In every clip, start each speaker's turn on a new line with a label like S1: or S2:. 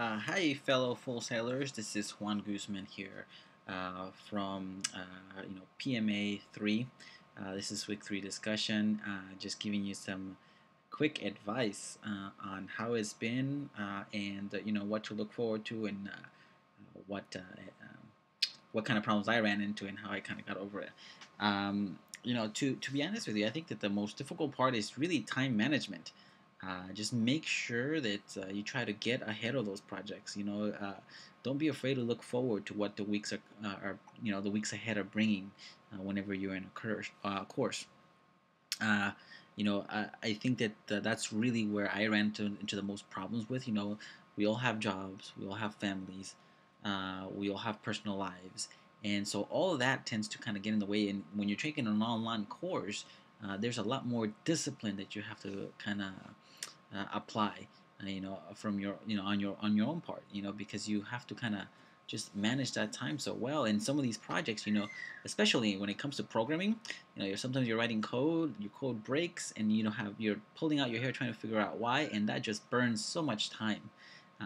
S1: Hi, fellow full sailors. This is Juan Guzman here from PMA 3. This is week 3 discussion. Just giving you some quick advice on how it's been and what to look forward to and what what kind of problems I ran into and how I kind of got over it. To be honest with you, I think that the most difficult part is really time management. Just make sure that you try to get ahead of those projects. Don't be afraid to look forward to what the weeks are the weeks ahead are bringing whenever you're in a course. I think that that's really where I ran into the most problems with. We all have jobs, we all have families, we all have personal lives, and so all of that tends to kind of get in the way. And when you're taking an online course, there's a lot more discipline that you have to kind of apply, from your, on your own part, because you have to kind of just manage that time so well. And some of these projects, especially when it comes to programming, sometimes you're writing code, your code breaks, and you're pulling out your hair trying to figure out why, and that just burns so much time.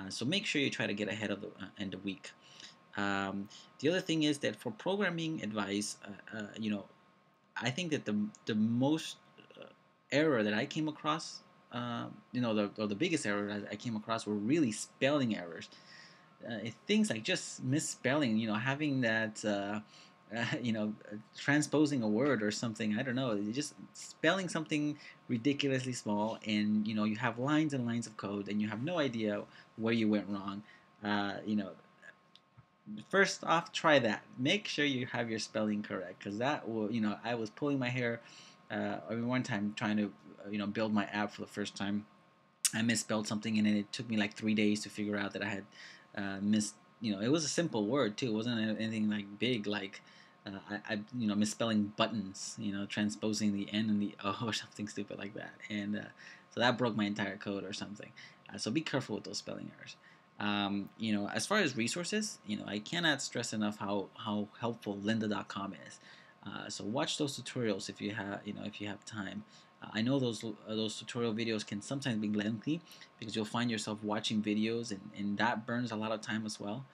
S1: So make sure you try to get ahead of the end of the week. The other thing is that for programming advice, I think that the most error that I came across, the biggest error that I came across were really spelling errors. Things like just misspelling, having that, transposing a word or something. I don't know, just spelling something ridiculously small, and you have lines and lines of code, and you have no idea where you went wrong. Uh, you know, First off, try that. Make sure you have your spelling correct, because that will, I was pulling my hair. One time trying to, build my app for the first time. I misspelled something, and it took me like 3 days to figure out that I had missed. It was a simple word too. It wasn't anything like big, like misspelling buttons. Transposing the N and the O or something stupid like that, and so that broke my entire code or something. So be careful with those spelling errors. As far as resources, I cannot stress enough how helpful lynda.com is. So watch those tutorials if you have time. I know those tutorial videos can sometimes be lengthy, because you'll find yourself watching videos, and that burns a lot of time as well.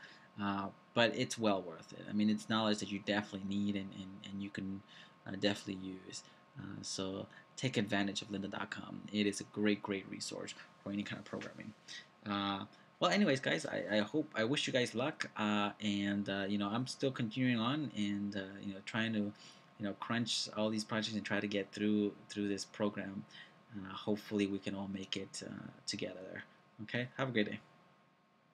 S1: But it's well worth it. I mean, it's knowledge that you definitely need, and you can definitely use. So take advantage of lynda.com. It is a great resource for any kind of programming. Uh, well, anyways, guys, I wish you guys luck, and I'm still continuing on, and trying to crunch all these projects and try to get through this program. Hopefully, we can all make it together there. Okay, have a great day.